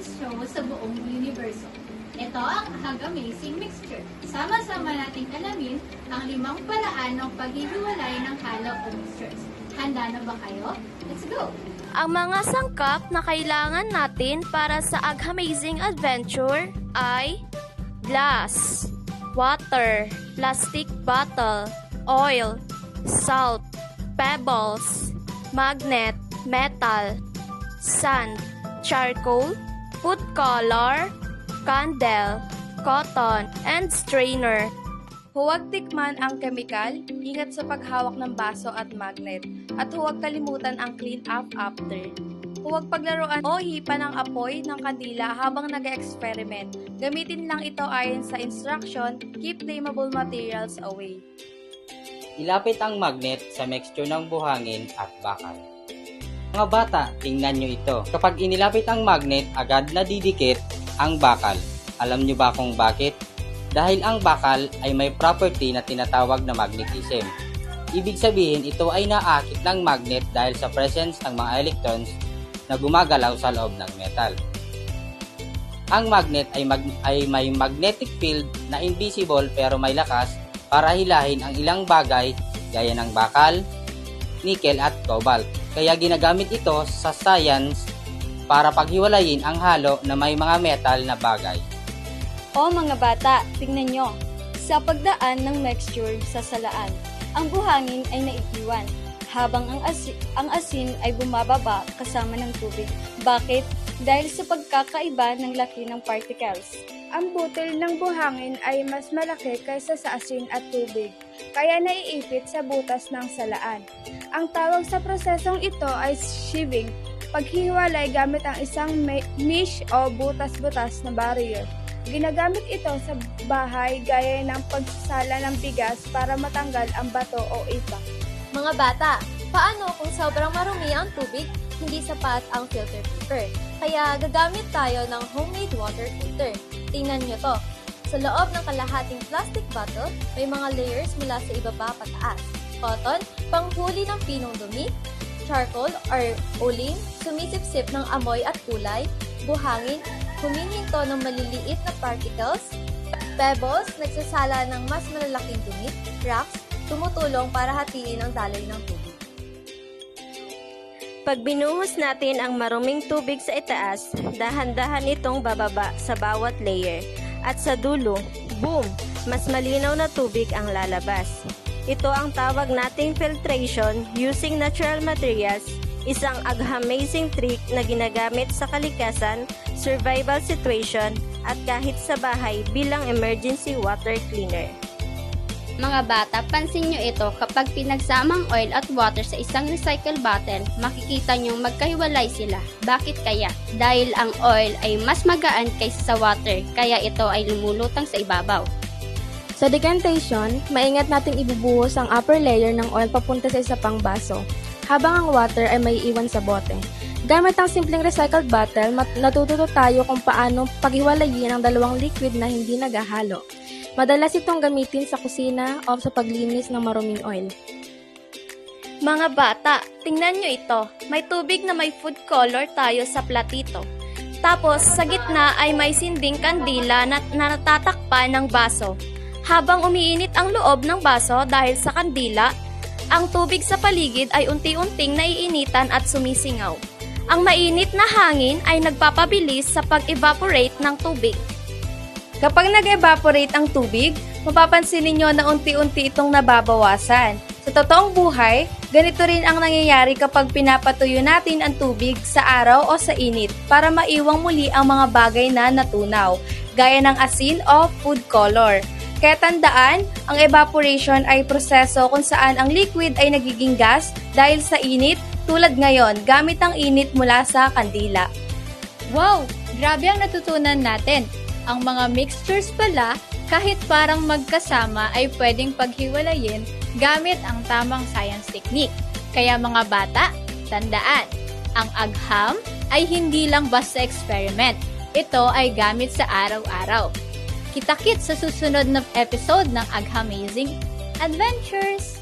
science show sa buong universo. Ito ang Amazing Mixture. Sama-sama nating alamin ang 5 paraan ng paghihiwalay ng halo o mixtures. Handa na ba kayo? Let's go! Ang mga sangkap na kailangan natin para sa Amazing Adventure ay glass, water, plastic bottle, oil, salt, pebbles, magnet, metal, sand, charcoal, food color, candle, cotton, and strainer. Huwag tikman ang kemikal, ingat sa paghawak ng baso at magnet, at huwag kalimutan ang clean up after. Huwag paglaruan o hipa ng apoy ng kandila habang nag-experiment. Gamitin lang ito ayon sa instruction, keep flammable materials away. Ilapit ang magnet sa mixture ng buhangin at bakal. Mga bata, tingnan nyo ito. Kapag inilapit ang magnet, agad na didikit ang bakal. Alam nyo ba kung bakit? Dahil ang bakal ay may property na tinatawag na magnetism. Ibig sabihin, ito ay naakit ng magnet dahil sa presence ng mga electrons na gumagalaw sa loob ng metal. Ang magnet ay may magnetic field na invisible pero may lakas para hilahin ang ilang bagay gaya ng bakal, nickel at cobalt. Kaya ginagamit ito sa science para paghiwalayin ang halo na may mga metal na bagay. O mga bata, tingnan nyo. Sa pagdaan ng mixture sa salaan, ang buhangin ay naiiwan, habang ang asin ay bumababa kasama ng tubig. Bakit? Dahil sa pagkakaiba ng laki ng particles. Ang butil ng buhangin ay mas malaki kaysa sa asin at tubig, kaya naiipit sa butas ng salaan. Ang tawag sa prosesong ito ay sieving, paghihiwalay gamit ang isang niche o butas-butas na barrier. Ginagamit ito sa bahay gaya ng pagsasala ng bigas para matanggal ang bato o ipa. Mga bata, paano kung sobrang marumi ang tubig, hindi sapat ang filter paper? Kaya gagamit tayo ng homemade water filter. Tingnan nyo to. Sa loob ng kalahating plastic bottle, may mga layers mula sa ibaba pataas. Cotton, panghuli ng pinong dumi. Charcoal or uling, sumisipsip ng amoy at kulay. Buhangin, humihinto ng maliliit na particles. Pebbles, nagsasala ng mas malalaking dumi. Rocks, tumutulong para hatiin ang daloy ng tubig. Pag binuhos natin ang maruming tubig sa itaas, dahan-dahan itong bababa sa bawat layer. At sa dulo, boom! Mas malinaw na tubig ang lalabas. Ito ang tawag nating filtration using natural materials, isang amazing trick na ginagamit sa kalikasan, survival situation, at kahit sa bahay bilang emergency water cleaner. Mga bata, pansin nyo ito, kapag pinagsamang oil at water sa isang recycle bottle, makikita nyong magkahiwalay sila. Bakit kaya? Dahil ang oil ay mas magaan kaysa sa water, kaya ito ay lumulutang sa ibabaw. Sa decantation, maingat nating ibubuhos ang upper layer ng oil papunta sa isa pang baso, habang ang water ay may iwan sa bote. Gamit ang simpleng recycled bottle, natututo tayo kung paano paghiwalayin ang dalawang liquid na hindi naghahalo. Madalas itong gamitin sa kusina o sa paglinis ng maruming oil. Mga bata, tingnan nyo ito. May tubig na may food color tayo sa platito. Tapos, sa gitna ay may sinding kandila na natatakpan ng baso. Habang umiinit ang loob ng baso dahil sa kandila, ang tubig sa paligid ay unti-unting naiinitan at sumisingaw. Ang mainit na hangin ay nagpapabilis sa pag-evaporate ng tubig. Kapag nag-evaporate ang tubig, mapapansin ninyo na unti-unti itong nababawasan. Sa totoong buhay, ganito rin ang nangyayari kapag pinapatuyo natin ang tubig sa araw o sa init para maiwang muli ang mga bagay na natunaw, gaya ng asin o food color. Kaya tandaan, ang evaporation ay proseso kung saan ang liquid ay nagiging gas dahil sa init, tulad ngayon gamit ang init mula sa kandila. Wow! Grabe ang natutunan natin! Ang mga mixtures pala, kahit parang magkasama ay pwedeng paghiwalayin gamit ang tamang science technique. Kaya mga bata, tandaan, ang agham ay hindi lang basta experiment. Ito ay gamit sa araw-araw. Kita-kits sa susunod na episode ng Amazing Adventures!